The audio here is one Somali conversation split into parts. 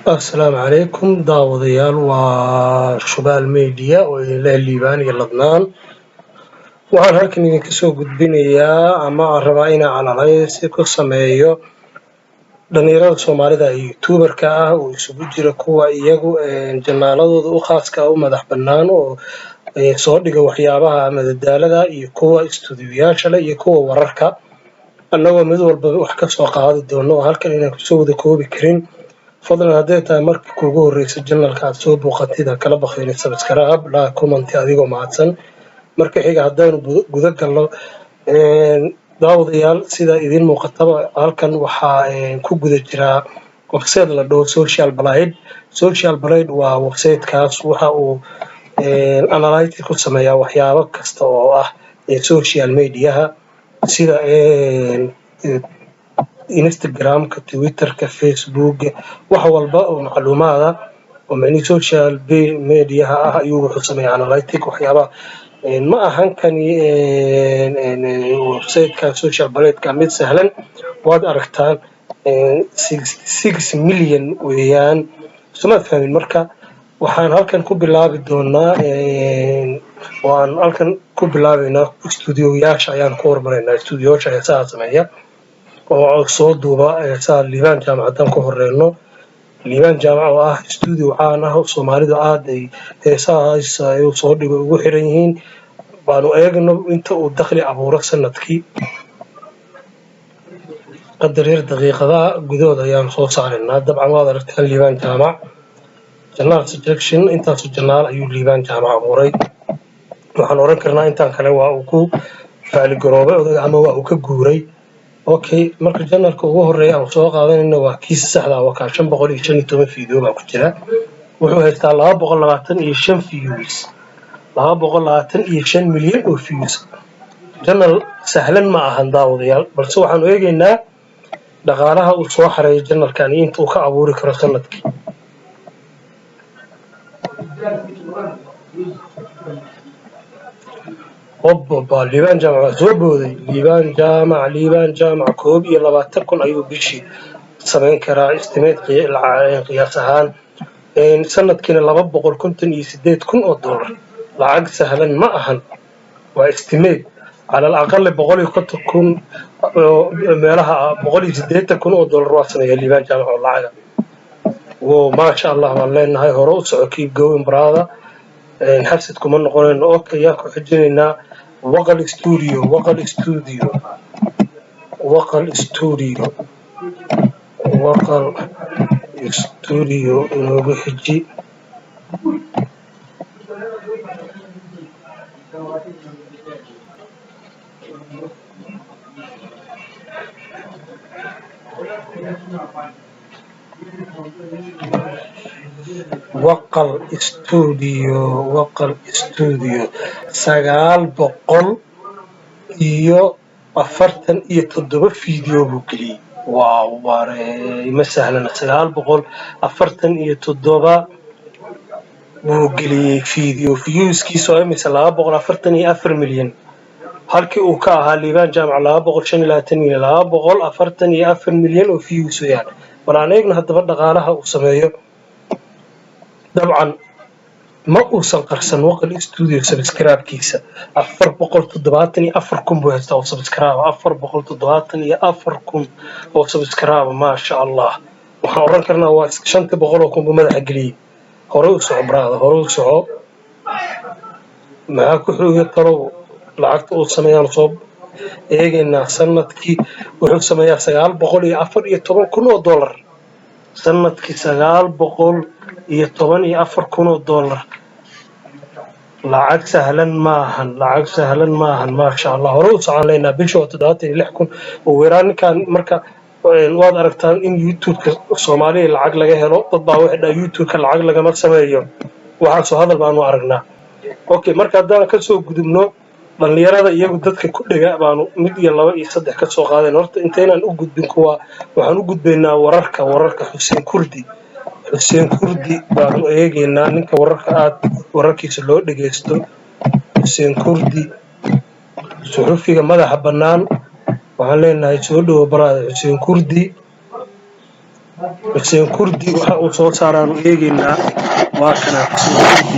السلام عليكم daawadayaal waa Shubaal Media oo ilaa Liibaan iyo Ladnaan waxaan halkan idinka soo gudbinayaa ama aan rabaa inaan analysis ku sameeyo dhalinyarada Soomaalida ee YouTuberka ah oo isugu jira kuwa iyagu janaaladooda u khaaska ah u madax bannaan oo soo dhiga waxyaabaha madadaalada iyo kuwa istuudiyoyaasha leh iyo kuwa wararka annagoo mid walba wax ka soo qaadi doono oo halkan inaan kusoo wada koobi karin fadlan hadday tahay marka kuugu horreysa janalka aad soo booqatida kala bakhaynay subscribe la comment adigoo mahadsan marka xiga haddaynu guda galno daawadayaal sida idiin muuqataba halkan waxaa ku guda jiraa website la dhaho social blade waa websitekaas waxa uu analytic ku sameeyaa waxyaabo kasta oo ah social mediaha sida Instagramka, Twitterka, Facebooka wax walba oo macluumaad ah oo macni social media ah ayuu wuxuu sameeyaa analytic waxyaabaha ma ahan kani websiteka social blade-ka mid sahlan waad aragtaan 66 milyan weeyaan soma fahmin marka waxaan halkan ku bilaabi doonaa waan halkan ku bilaabaynaa istuudiyoyaasha ayaan ku hormaraynaa istuudiyoyaasha heesaha sameeya oo soo duuba heesaha Liibaan jaamacadan ku horeyno Liibaan jaamac oo ah istuudiyo caan ah oo Soomaalidu aad ay heesahaas ay soo dhigo ugu xiran yihiin baanu eegno inta uu dakhli abuuro sanadkii qadar yar daqiiqadaha gudahooda ayaan soo saaraynaa dabcan waad aragtaan Liibaan jaamac janaal selection intaas janaal ayuu Liibaan jaamac abuuray waxaan oran karnaa intaan kale waa uu ku faaligaroobay odaga ama waa uu ka guuray okay marka janalka ugu horeeya aan soo qaadanayna waa kiis saxda ah waa 515 video baa ku jira wuxuu haystaa 225 views 225 milyan oo views janal sahlan ma ahan daawadayaal balse waxaan eegaynaa dhaqaalaha uu soo xareeyay janalkan inta uu ka abuuri karo sanadkii Liibaan jaamac soo booday Liibaan jaamac koob iyo 20 kun ayuu bishii sameyn karaa estimate qiyaas ahaan sanadkiina 258 kun oo dollar lacag sahlan ma ahan waa estimate على الأقل 150 kun meelaha 180 kun oo dollar waa sameeyaa Liibaan jaamac oo lacag وما شاء الله والله إنها هروس keep going brother حسيت كمان نقول أوكي ياكو حجينا وقل استوديو إنه حجي وقل استوديو 900 iyo 47 فيديو بوكلي واو باري ما سهلنا 947 بوكلي فيديو فيوز كيسو امس 244 مليون halkii uu ka ahaa Liibaan jaamac 244 milyan oo views weeyaan walaan eegna hadaba dhaqaalaha uu sameeyo dabcan ma uusan qarsan waqal studio subscribe-kiisa 474 kun buu haystaa oo subscribe 474 kun oo subscribe ma sha Allah waxaan oran karnaa waa 500 kun buu madaxa geliyay hore u soo braada hore u soo ma ku xuyo taro lacagta uu sameeyaan soo eegayna sanadkii wuxuu sameeyaa 914 kun oo dollar sanadkii 914 kun oo dollar lacag sahlan maahan ma sha Allah hore u socon leena bisha 76 kun oo weerarkan marka waad aragtaan in YouTube-ka Soomaaliya lacag laga helo dad baa waxa YouTube-ka lacag laga ma sameeyo waxa soo hadal baan u aragnaa okay marka hadaan ka soo gudubno dhalinyarada iyagu dadka ku dhiga baanu mid iyo 2 iyo 3 ka soo qaadeen horta inteenan u gudbin kuwa waxaan u gudbaynaa wararka Xuseen Kurdi baanu eegaynaa ninka wararkiisa loo dhageysto Xuseen Kurdi suxufiga madaxa bannaan waxaan leenahay soo dhawo baraada Xuseen Kurdi حسين كردي waxa uu soo saaraan eegeynaa waa kana xuseen kurdi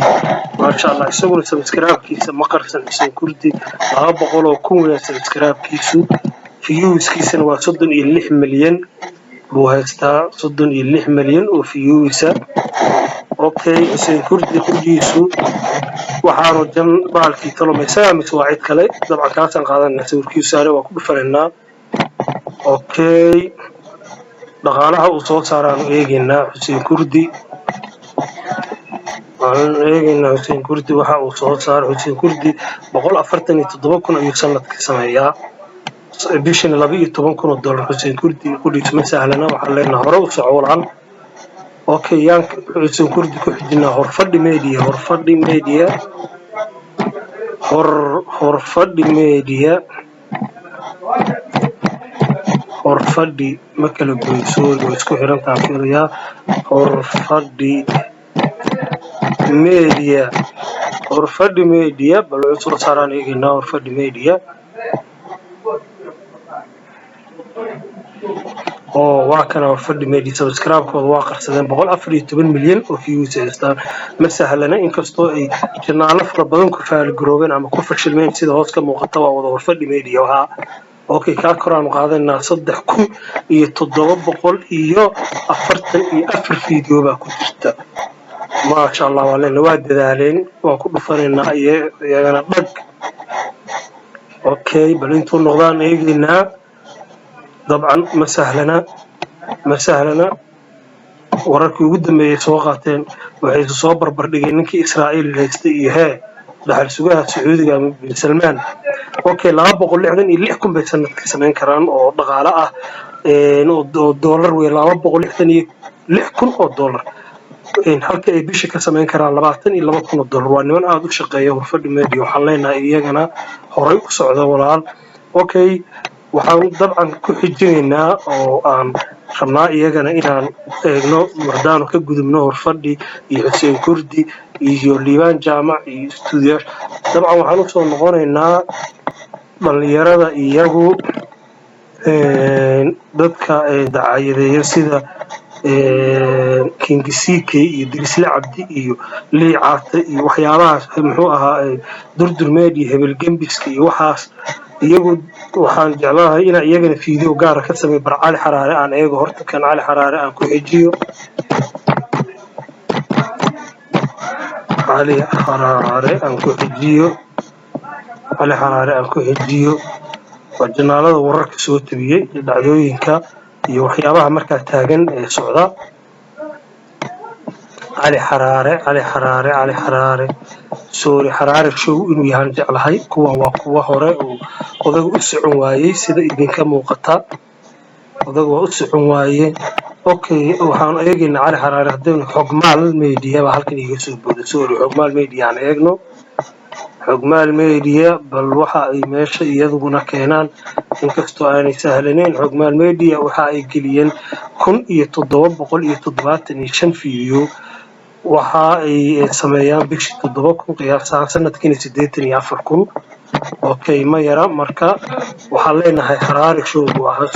maasha Allah isaguna subscribe-kiisa ma qarsan xuseen kurdi 200 oo kun weyn subscribe-kiisu views-kiisana waa 36 milyan buu haystaa 36 milyan oo views okay xuseen kurdi qudhiisu waxaanu jan baalkii talomaysaa mise waa cid kale dabcan kaasan qaadanaa sawirkiisu saare waa ku dhufaneynaa okay dhaqaalaha uu soo saaraan eegeynaa xuseen kurdi xuseen kurdi waxa uu soo saaray xuseen kurdi 147,000 ayuu sanadkii sameeyaa bishana 12,000 oo dollar xuseen kurdi qudhiisu ma sahlana waxaan leenahay hore u soco walaan okay yaan xuseen kurdi ku xijinaa horfadhi media horfadhi ma kala goyso oo isku xirantaa fiiriyaa horfadhi media bal wuxuu soo saaraan eegeynaa horfadhi media oo waa kana horfadhi media subscribe-kooda waa qarsadeen 114 milyan oo views haystaan ma sahlana inkastoo ay janaalo fara badan ku faalgaroobeen ama ku fashilmeen sida hoos ka muuqata waa wada horfadhi media waxa okay ka koraan qaadanaa 3,744 video baa ku jirta ma sha Allah walaal waa dadaaleen waa ku dhufaneynaa iyagana dhag okay bal intuu noqdaan eegeynaa dabcan ma sahlana wararkii ugu dambeeyay soo qaateen waxay soo barbar dhigeen ninkii Israa'iil haystay iyo dhaxal sugaha Sacuudiga bin Salman okay 266 bay sanadkii sameyn karaan oo dhaqaale ah oo dollar way 266 oo dollar halka ay bisha ka sameyn karaan 22,000 oo dollar waa niman aad u shaqeeya horfadhi media waxaan leenahay iyagana horay u socdo walaal okay waxaan dabcan ku xijineynaa oo aan rabnaa iyagana inaan eegno mardaanu ka gudubno horfadhi iyo xuseen kurdi iyo liibaan jaamac iyo studio dabcan waxaan u soo noqonaynaa dhalinyarada iyagu dadka dacayadeeya sida King CK iyo Dirisle Cabdi iyo Lii Caate iyo waxyaabahaas muxuu ahaa durdur media hebel gembiska iyo waxaas iyagu waxaan jeclahay in iyagana video gaar ah ka sameeyo barcali xaraare aan eego horta kan cali xaraare aan ku xijiyo cali xaraare aan ku xijiyo janaalada wararka soo tabiyay dhacdooyinka iyo waxyaabaha markaa taagan ee socda cali xaraare sorry xaraare show inuu yahay jeclahay kuwa waa kuwa hore oo odaga u socon waayay sida idinka muuqata odaga waa u socon waayay okay waxaan eegaynaa cali xaraare hadaynu xogmaal media baa halkan iga soo boodo sorry xogmaal media aan eegno xogmaal media bal waxa ay meesha iyaduna keenaan inkastoo aanay sahlaneyn xogmaal media waxa ay geliyeen 1,775 video waxa ay sameeyaan bishii 7,000 qiyaasaan sanadkiina 84,000 okay ma yara marka waxaan leenahay xaraare show waa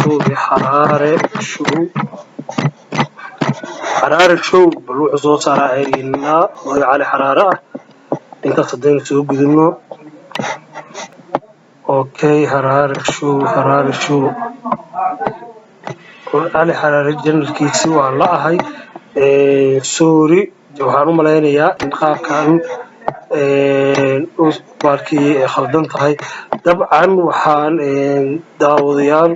xaraare show bal wuxuu soo saaraa eegeynaa oo cali xaraare ah intaas hadaynu soo gudubno okay xaraare show cali xaraare janalkiisi waa la ahay sorry waxaan u maleynayaa in qaabkan baalkii khaldan tahay dabcan waxaan daawadayaal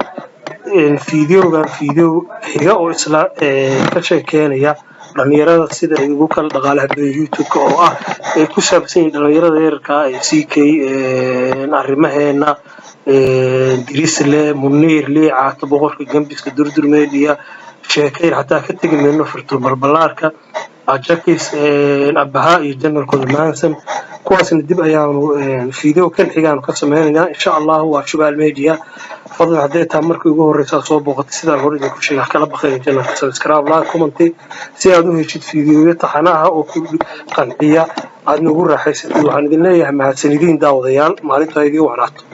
video xiga oo isla ka sheekeynaya dhalinyarada sida ay ugu kala dhaqaalaha badan YouTube-ka oo ah ay ku saabsan yihiin dhalinyarada yarka ah CK arrimaheena Dirisle Munir Lii Caate boqorka gambiska durdur media sheekay hataa ka tagi meeno furto balbalaarka ajakis abaha iyo janalkooda maansan kuwaasna dib ayaanu video kan xigaan ka sameeynaa insha Allah waa Shabeelle Media fadlan haday taa markii ugu horeysa soo booqatay sida hore idinku sheegay kala baqay janalka subscribe like comment si aad u heshid fiidiyoyo taxanaha oo ku qanciya aad nagu raaxaysatay waxaan idin leeyahay mahadsanidin daawadayaal maalinta idin wanaagsan